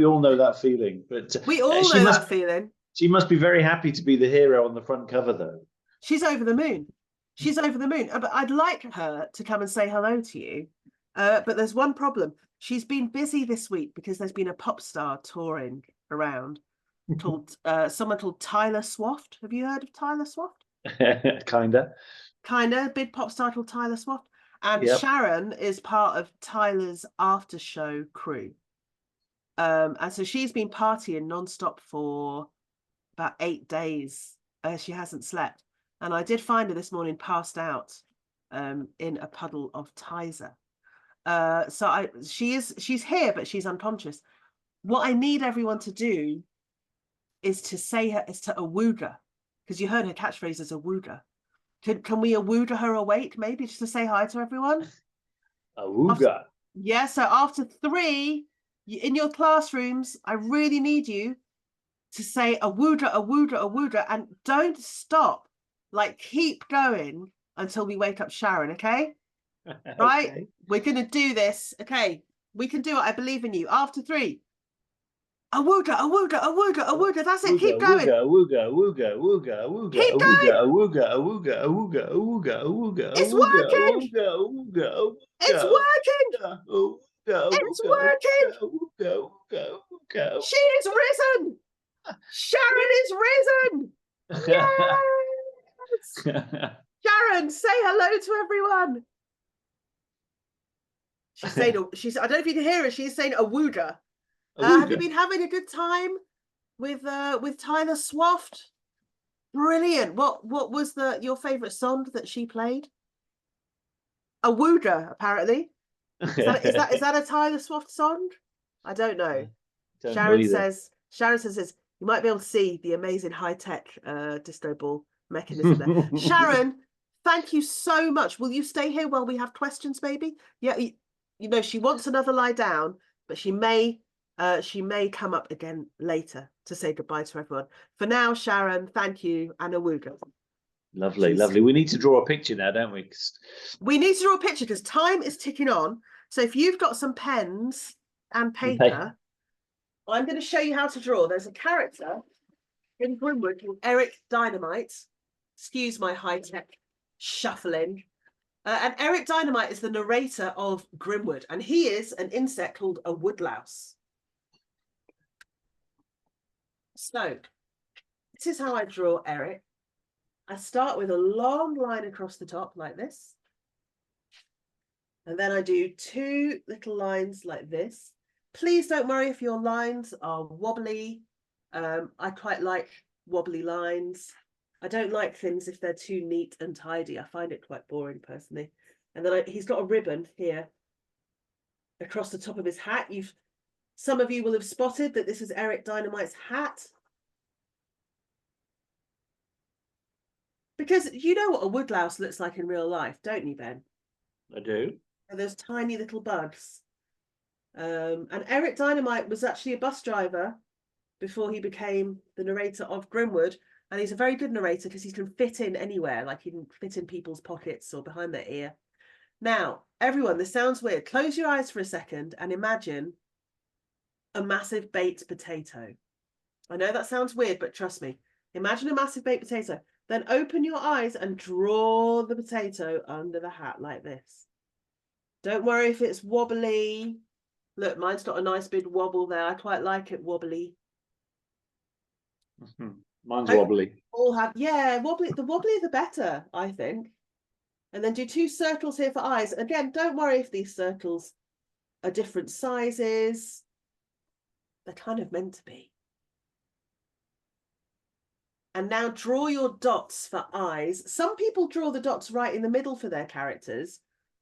all know that feeling, but we all know that feeling. She must be very happy to be the hero on the front cover, though. She's over the moon. She's over the moon. But I'd like her to come and say hello to you. But there's one problem. She's been busy this week because there's been a pop star touring around called someone called Tyler Swift. Have you heard of Tyler Swift? Kinda. Big pop star called Tyler Swift. And yep. Sharon is part of Tyler's after show crew. And so she's been partying nonstop for about 8 days. She hasn't slept. And I did find her this morning passed out in a puddle of Tizer. So she's here, but she's unconscious. What I need everyone to do is to awooga, because you heard her catchphrase as awooga. Can we awooga her awake, maybe, just to say hi to everyone? Awooga. Yeah, so after 3, in your classrooms, I really need you to say awooga, awooga, awooga, and don't stop. Like, keep going until we wake up Sharon, okay? Right? Okay. We're going to do this. Okay, we can do it. I believe in you. After 3. Awooga, awooga, awooga, awooga. That's it. Keep going. Awooga, awooga, awooga, awooga. Keep going. Awooga, awooga, awooga, awooga, awooga. It's working. Awooga, awooga. It's working. It's working. She is risen. Sharon is risen. Yes. Sharon, say hello to everyone. She's saying, I don't know if you can hear her. She's saying awooga. Have you been having a good time with Tyler Swift? Brilliant. What was your favourite song that she played? Awooga, apparently. Is that a Tyler Swift song? I don't know. Sharon says you might be able to see the amazing high-tech disco ball mechanism there. Sharon, thank you so much. Will you stay here while we have questions, maybe? Yeah, you know, she wants another lie down, but she may come up again later to say goodbye to everyone. For now, Sharon, thank you, and awooga. Lovely, lovely. We need to draw a picture now, don't we? We need to draw a picture because time is ticking on. So if you've got some pens and paper, I'm going to show you how to draw. There's a character in Grimwood called Eric Dynamite. Excuse my high-tech shuffling. And Eric Dynamite is the narrator of Grimwood, and he is an insect called a woodlouse. So this is how I draw Eric. I start with a long line across the top like this. And then I do 2 little lines like this. Please don't worry if your lines are wobbly. I quite like wobbly lines. I don't like things if they're too neat and tidy. I find it quite boring personally. And then he's got a ribbon here across the top of his hat. Some of you will have spotted that this is Eric Dynamite's hat. Because you know what a woodlouse looks like in real life, don't you, Ben? I do. And those tiny little bugs. And Eric Dynamite was actually a bus driver before he became the narrator of Grimwood. And he's a very good narrator because he can fit in anywhere, like he can fit in people's pockets or behind their ear. Now, everyone, this sounds weird. Close your eyes for a second and imagine a massive baked potato. I know that sounds weird, but trust me. Imagine a massive baked potato. Then open your eyes and draw the potato under the hat like this. Don't worry if it's wobbly. Look, mine's got a nice big wobble there. I quite like it wobbly. Mine's wobbly. All have, yeah, wobbly. The wobblier the better, I think. And then do 2 circles here for eyes. Again, don't worry if these circles are different sizes. They're kind of meant to be. And now draw your dots for eyes. Some people draw the dots right in the middle for their characters,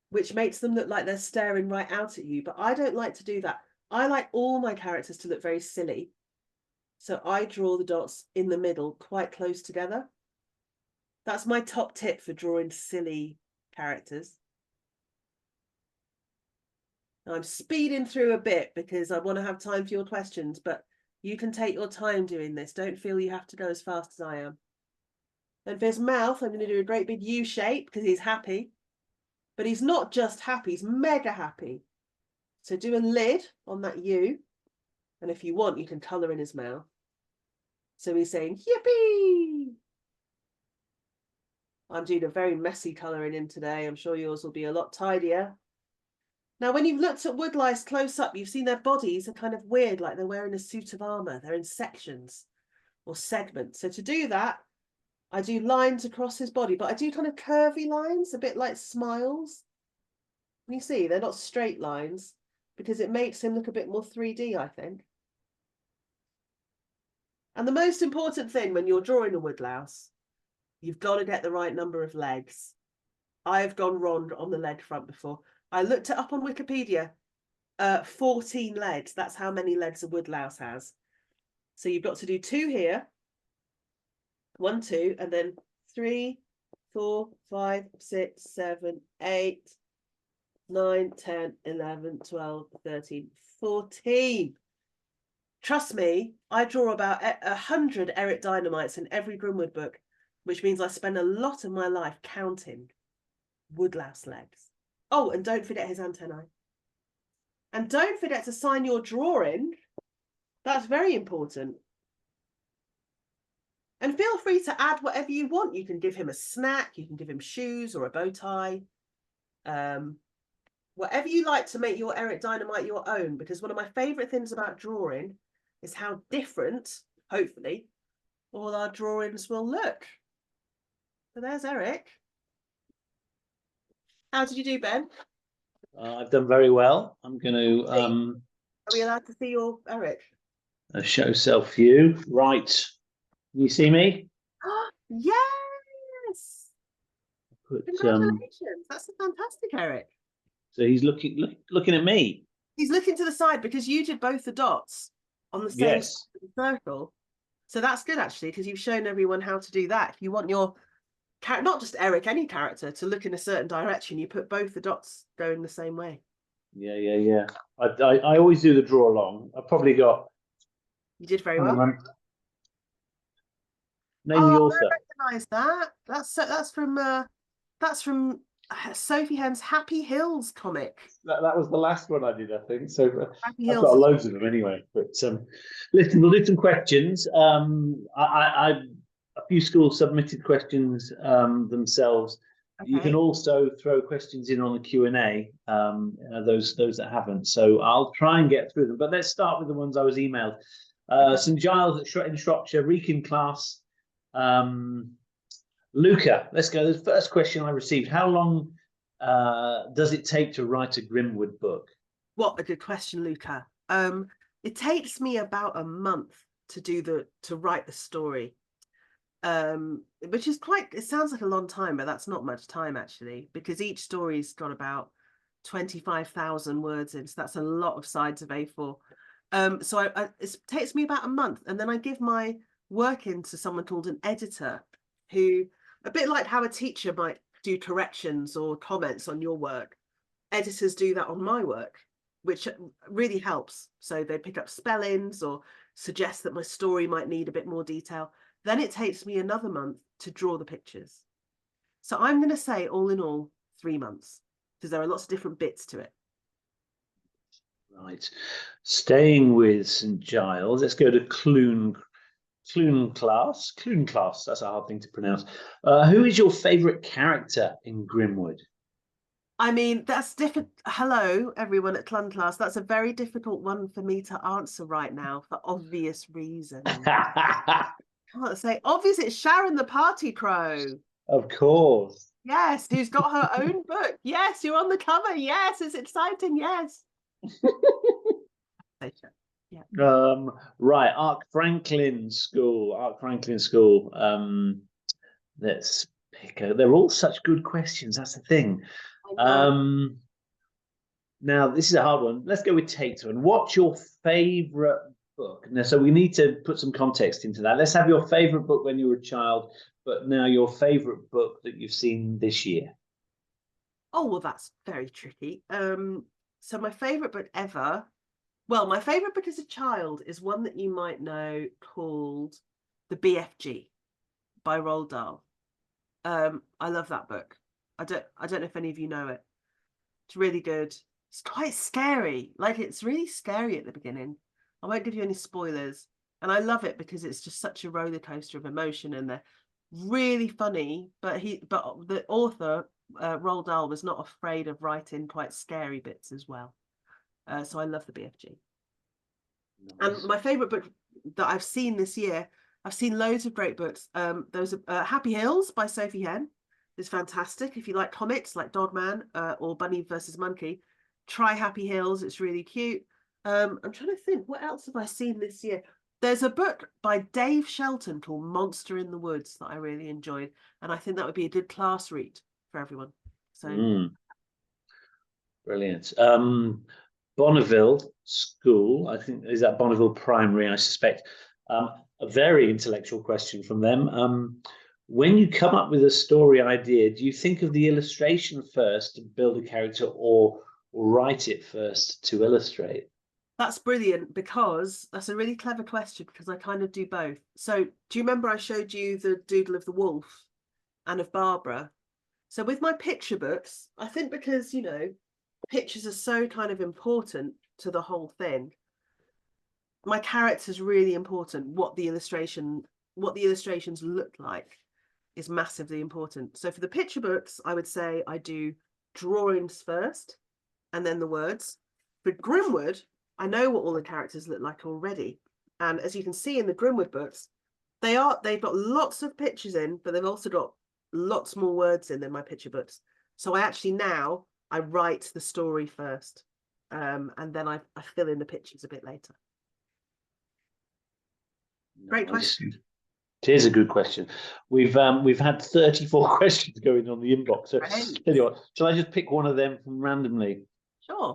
which makes them look like they're staring right out at you. But I don't like to do that. I like all my characters to look very silly. So I draw the dots in the middle, quite close together. That's my top tip for drawing silly characters. Now I'm speeding through a bit because I want to have time for your questions, but you can take your time doing this. Don't feel you have to go as fast as I am. And for his mouth, I'm going to do a great big U shape because he's happy. But he's not just happy, he's mega happy. So do a lid on that U. And if you want, you can colour in his mouth. So he's saying, yippee! I'm doing a very messy colouring in today. I'm sure yours will be a lot tidier. Now, when you've looked at woodlice close up, you've seen their bodies are kind of weird, like they're wearing a suit of armour. They're in sections or segments. So to do that, I do lines across his body, but I do kind of curvy lines, a bit like smiles. And you see, they're not straight lines because it makes him look a bit more 3D, I think. And the most important thing when you're drawing a woodlouse, you've got to get the right number of legs. I've gone wrong on the leg front before. I looked it up on Wikipedia. 14 legs. That's how many legs a woodlouse has. So you've got to do 2 here. 1, 2, and then 3, 4, 5, 6, 7, 8, 9, 10, 11, 12, 13, 14. Trust me, I draw about 100 Eric Dynamites in every Grimwood book, which means I spend a lot of my life counting woodlouse legs. Oh, and don't forget his antennae. And don't forget to sign your drawing. That's very important. And feel free to add whatever you want. You can give him a snack, you can give him shoes or a bow tie. Whatever you like to make your Eric Dynamite your own, because one of my favourite things about drawing is how different, hopefully, all our drawings will look. So there's Eric. How did you do, Ben? I've done very well. I'm going to Are we allowed to see your Eric? show self view. Right. Can you see me? Yes. Congratulations. That's a fantastic Eric. So he's looking at me. He's looking to the side because you did both the dots on the same circle. So that's good actually, because you've shown everyone how to do that. If you want your not just Eric, any character to look in a certain direction, you put both the dots going the same way. Yeah. I always do the draw along. I've probably got. You did very well. Name the author. I recognise that. That's from Sophie Hearn's Happy Hills comic. That was the last one I did, I think. So Happy I've Hills. got loads of them anyway. But we'll do some questions. A few schools submitted questions themselves. Okay. You can also throw questions in on the Q&A, those that haven't. So I'll try and get through them. But let's start with the ones I was emailed. St Giles in Shropshire, Wrekin class. Luca, let's go. The first question I received: how long does it take to write a Grimwood book? What a good question, Luca. It takes me about a month to write the story. Which is it sounds like a long time, but that's not much time actually, because each story's got about 25,000 words in, so that's a lot of sides of A4. So it takes me about a month, and then I give my work in to someone called an editor, who, a bit like how a teacher might do corrections or comments on your work, editors do that on my work, which really helps. So they pick up spellings or suggest that my story might need a bit more detail. Then it takes me another month to draw the pictures. So I'm going to say all in all 3 months, because there are lots of different bits to it. Right. Staying with St Giles, let's go to Clune Class. Clune Class, that's a hard thing to pronounce. Who is your favourite character in Grimwood? I mean, that's different. Hello, everyone at Clun Class. That's a very difficult one for me to answer right now for obvious reasons. Can't say obvious. It's Sharon the Party Crow. Of course. Yes, who's got her own book. Yes, you're on the cover. Yes, it's exciting. Yes. Yeah. Right, Ark Franklin School. Let's pick they're all such good questions. That's the thing. Now this is a hard one. Let's go with Tate. And what's your favorite book? Now, so we need to put some context into that. Let's have your favorite book when you were a child, but now your favorite book that you've seen this year. Oh, well, that's very tricky. So my favorite book ever, well, my favorite book as a child is one that you might know called The BFG by Roald Dahl. I love that book. I don't know if any of you know it. It's really good. It's quite scary. Like, it's really scary at the beginning. I won't give you any spoilers. And I love it because it's just such a roller coaster of emotion, and they're really funny. But the author, Roald Dahl, was not afraid of writing quite scary bits as well. So I love the BFG. Nice. And my favourite book that I've seen this year, I've seen loads of great books. Those Happy Hills by Sophie Henn is fantastic. If you like comics like Dogman or Bunny versus Monkey, try Happy Hills. It's really cute. I'm trying to think, what else have I seen this year? There's a book by Dave Shelton called Monster in the Woods that I really enjoyed, and I think that would be a good class read for everyone. So brilliant. Bonneville School, I think, is that Bonneville Primary, I suspect. A very intellectual question from them. When you come up with a story idea, do you think of the illustration first to build a character, or write it first to illustrate? That's brilliant, because that's a really clever question, because I kind of do both. So do you remember I showed you the doodle of the wolf and of Barbara? So with my picture books, I think because, you know, pictures are so kind of important to the whole thing, my character's really important. What the illustrations look like is massively important. So for the picture books, I would say I do drawings first and then the words. For Grimwood, I know what all the characters look like already. And as you can see in the Grimwood books, they've got lots of pictures in, but they've also got lots more words in than my picture books. So I write the story first, and then I fill in the pictures a bit later. Great question. It is a good question. We've had 34 questions going on the inbox. So tell you what, shall I just pick one of them from randomly? Sure.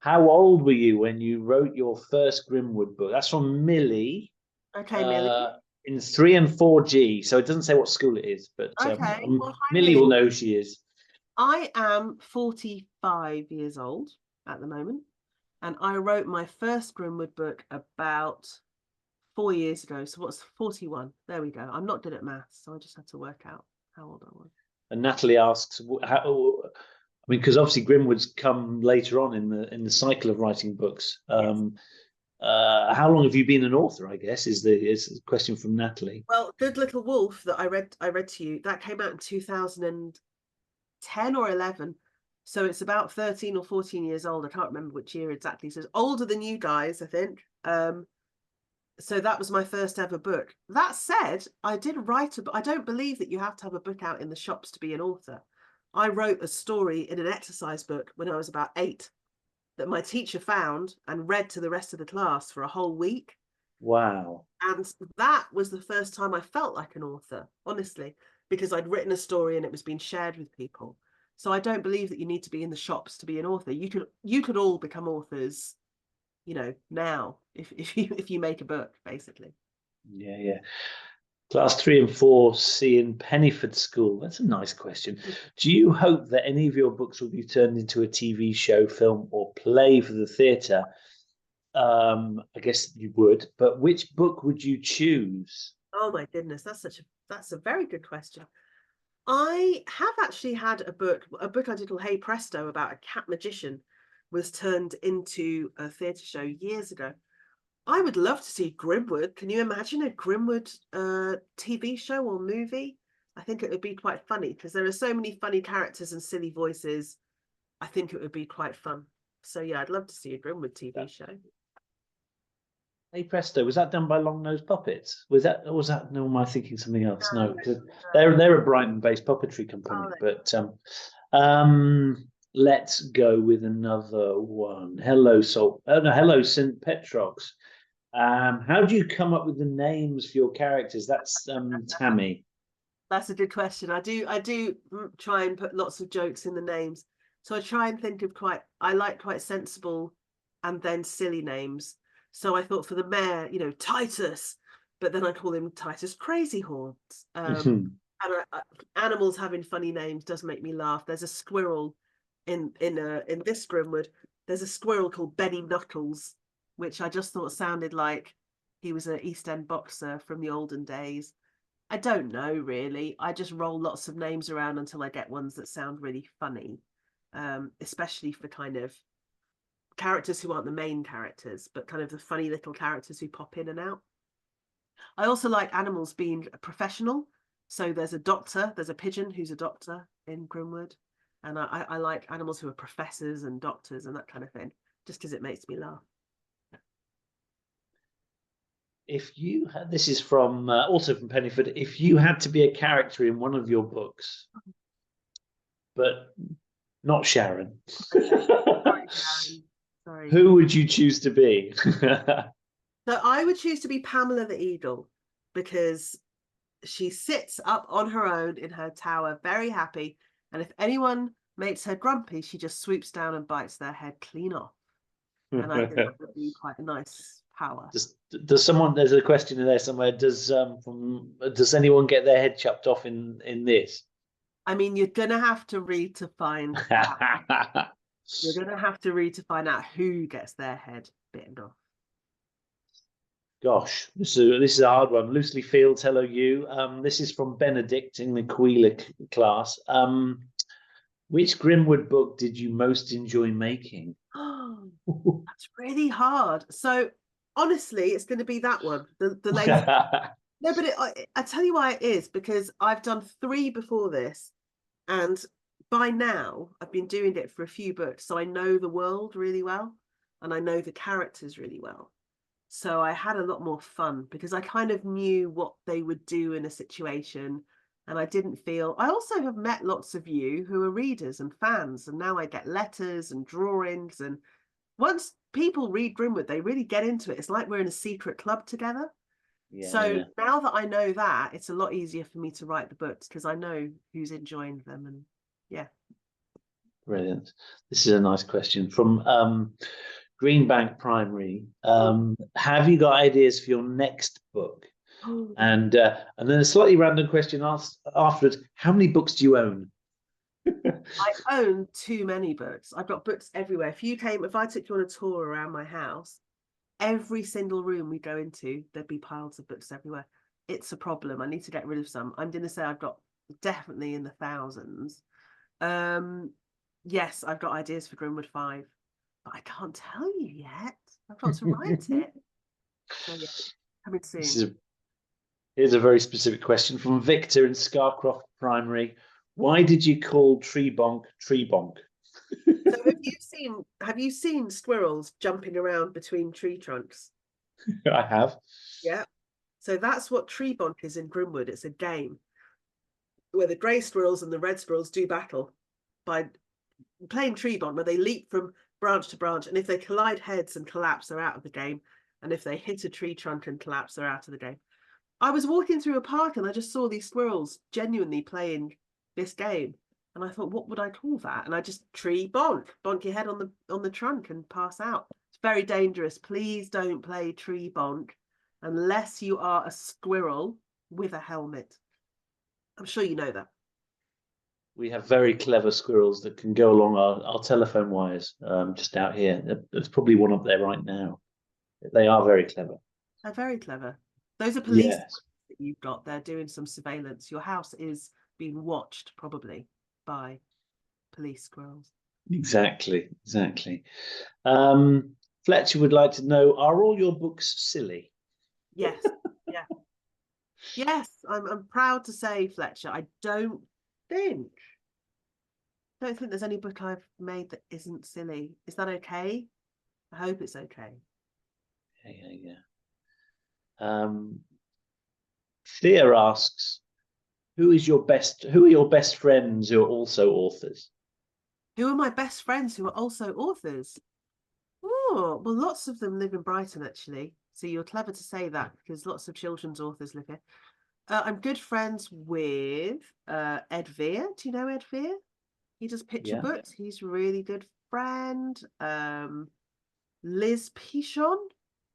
How old were you when you wrote your first Grimwood book? That's from Millie. Okay, Millie. In 3 and 4G, so it doesn't say what school it is, but okay. Well, Millie will know who she is. I am 45 years old at the moment, and I wrote my first Grimwood book about 4 years ago. So what's 41? There we go. I'm not good at maths, so I just had to work out how old I was. And Natalie asks, because obviously Grimwood's come later on in the cycle of writing books. Yes. How long have you been an author, I guess, is the question from Natalie. Well, Good Little Wolf that I read to you, that came out in 2010 or 11. So it's about 13 or 14 years old. I can't remember which year exactly. So it's older than you guys, I think. So that was my first ever book. That said, I did write I don't believe that you have to have a book out in the shops to be an author. I wrote a story in an exercise book when I was about 8 that my teacher found and read to the rest of the class for a whole week. Wow. And that was the first time I felt like an author, honestly, because I'd written a story and it was being shared with people. So I don't believe that you need to be in the shops to be an author. You could all become authors, you know, now if you make a book, basically. Yeah. Class 3 and 4 C in Pennyford School. That's a nice question. Do you hope that any of your books will be turned into a TV show, film, or play for the theatre? I guess you would, but which book would you choose? Oh my goodness, that's a very good question. I have actually had a book I did called Hey Presto about a cat magician was turned into a theatre show years ago. I would love to see Grimwood. Can you imagine a Grimwood TV show or movie? I think it would be quite funny because there are so many funny characters and silly voices. I think it would be quite fun. So yeah, I'd love to see a Grimwood TV show. Hey Presto, was that done by Long Nose Puppets? Was that, or was that, no, am I thinking something else? No, they're a Brighton-based puppetry company. But let's go with another one. Hello, hello, St. Petrox. How do you come up with the names for your characters? That's Tammy. That's a good question. I do try and put lots of jokes in the names. So I try and think of I like quite sensible and then silly names. So I thought for the mayor, you know, Titus, but then I call him Titus Crazy Horns. And animals having funny names does make me laugh. There's a squirrel in this Grimwood. There's a squirrel called Benny Knuckles, which I just thought sounded like he was an East End boxer from the olden days. I don't know, really. I just roll lots of names around until I get ones that sound really funny, especially for kind of characters who aren't the main characters, but kind of the funny little characters who pop in and out. I also like animals being a professional. So there's a doctor, there's a pigeon who's a doctor in Grimwood. And I like animals who are professors and doctors and that kind of thing, just because it makes me laugh. If you had, this is from also from Pennyford, if you had to be a character in one of your books, but not Sharon, Sorry, Sharon. Sorry. Who would you choose to be? So I would choose to be Pamela the Eagle because she sits up on her own in her tower, very happy. And if anyone makes her grumpy, she just swoops down and bites their head clean off. And I think that would be quite a nice power. Does someone? There's a question in there somewhere. Does anyone get their head chopped off in this? I mean, you're gonna have to read to find out. You're gonna have to read to find out who gets their head bitten off. Gosh, this is a hard one. Loosely Fields, hello you. This is from Benedict in the Quila class. Which Grimwood book did you most enjoy making? Oh, that's really hard. So honestly, it's going to be that one. The latest. No, but I tell you why it is, because I've done 3 before this, and by now I've been doing it for a few books, so I know the world really well, and I know the characters really well. So I had a lot more fun because I kind of knew what they would do in a situation, and I didn't feel. I also have met lots of you who are readers and fans, and now I get letters and drawings, and once people read Grimwood, they really get into it. It's like we're in a secret club together. Yeah, so now that I know that, it's a lot easier for me to write the books because I know who's enjoying them, and yeah. Brilliant. This is a nice question from Greenbank Primary. Have you got ideas for your next book? And then a slightly random question afterwards. How many books do you own? I own too many books. I've got books everywhere. If I took you on a tour around my house, every single room we go into, there'd be piles of books everywhere. It's a problem. I need to get rid of some. I'm going to say I've got definitely in the thousands. Yes, I've got ideas for Grimwood 5, but I can't tell you yet. I've got to write it. So yeah, coming soon. Here's a very specific question from Victor in Scarcroft Primary. Why did you call Tree Bonk Tree Bonk? So have you seen squirrels jumping around between tree trunks? I have. Yeah. So that's what Tree Bonk is in Grimwood. It's a game where the grey squirrels and the red squirrels do battle by playing Tree Bonk, where they leap from branch to branch, and if they collide heads and collapse, they're out of the game. And if they hit a tree trunk and collapse, they're out of the game. I was walking through a park and I just saw these squirrels genuinely playing this game. And I thought, what would I call that? And I just Tree Bonk your head on the trunk and pass out. It's very dangerous. Please don't play Tree Bonk unless you are a squirrel with a helmet. I'm sure you know that. We have very clever squirrels that can go along our telephone wires just out here. There's probably one up there right now. They are very clever. They're very clever. Those are police Yes. that you've got. They're doing some surveillance. Your house is being watched probably by police squirrels. Exactly. Fletcher would like to know, are all your books silly? Yes. Yeah. Yes, I'm proud to say, Fletcher, I don't think there's any book I've made that isn't silly. Is that okay? I hope it's okay. Yeah. Thea asks, who are your best friends who are also authors? Who are my best friends who are also authors? Oh, well, lots of them live in Brighton, actually. So you're clever to say that, because lots of children's authors live here. I'm good friends with Ed Veer. Do you know Ed Veer? He does picture books. He's a really good friend. Liz Pichon,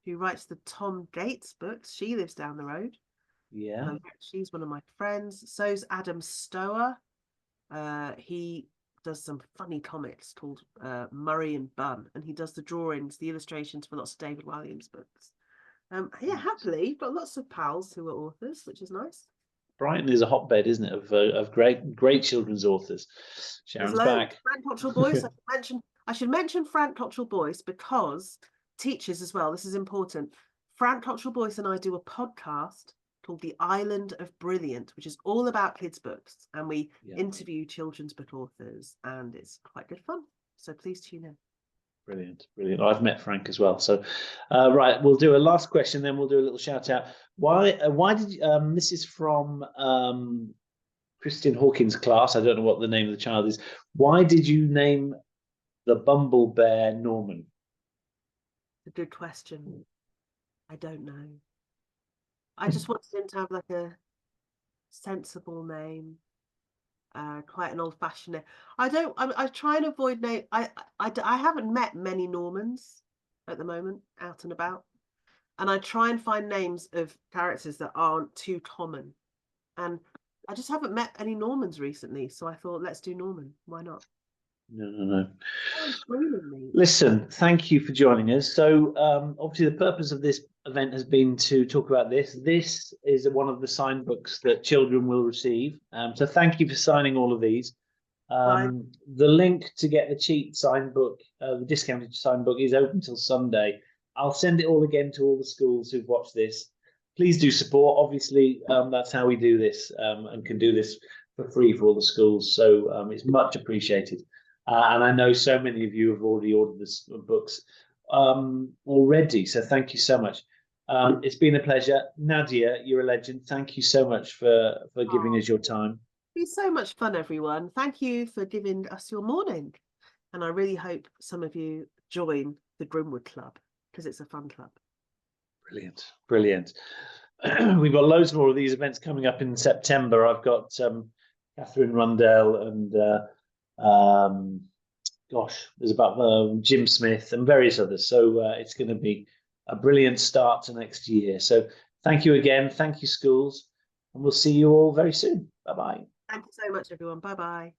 who writes the Tom Gates books. She lives down the road. Yeah. She's one of my friends. So's Adam Stower. He does some funny comics called Murray and Bun, and he does the drawings, the illustrations for lots of David Walliams books. Happily, got lots of pals who are authors, which is nice. Brighton is a hotbed, isn't it, of great children's authors. Sharon's back. Frank Cottrell Boyce. I should mention Frank Cottrell Boyce because teachers as well. This is important. Frank Cottrell Boyce and I do a podcast called The Island of Brilliant, which is all about kids' books, and we interview children's book authors, and it's quite good fun. So please tune in. Brilliant. I've met Frank as well. So, right, we'll do a last question, then we'll do a little shout out. Why did you, this is from Christian Hawkins' class. I don't know what the name of the child is. Why did you name the Bumblebear Norman? A good question. I don't know. I just wanted him to have like a sensible name. Quite an old-fashioned name. I try and avoid name. I haven't met many Normans at the moment out and about, and I try and find names of characters that aren't too common, and I just haven't met any Normans recently, so I thought, let's do Norman. Why not? No. Listen, thank you for joining us. So obviously the purpose of this event has been to talk about this. This is one of the signed books that children will receive. So thank you for signing all of these. The link to get the cheap signed book, the discounted signed book, is open till Sunday. I'll send it all again to all the schools who've watched this. Please do support. Obviously, that's how we do this and can do this for free for all the schools. So it's much appreciated. And I know so many of you have already ordered the books already. So thank you so much. It's been a pleasure. Nadia, you're a legend. Thank you so much for giving us your time. It's been so much fun, everyone. Thank you for giving us your morning. And I really hope some of you join the Grimwood Club, because it's a fun club. Brilliant. We've got loads more of these events coming up in September. I've got Catherine Rundell and there's about Jim Smith and various others. So it's going to be a brilliant start to next year. So thank you again. Thank you, schools. And we'll see you all very soon. Bye-bye. Thank you so much, everyone. Bye-bye.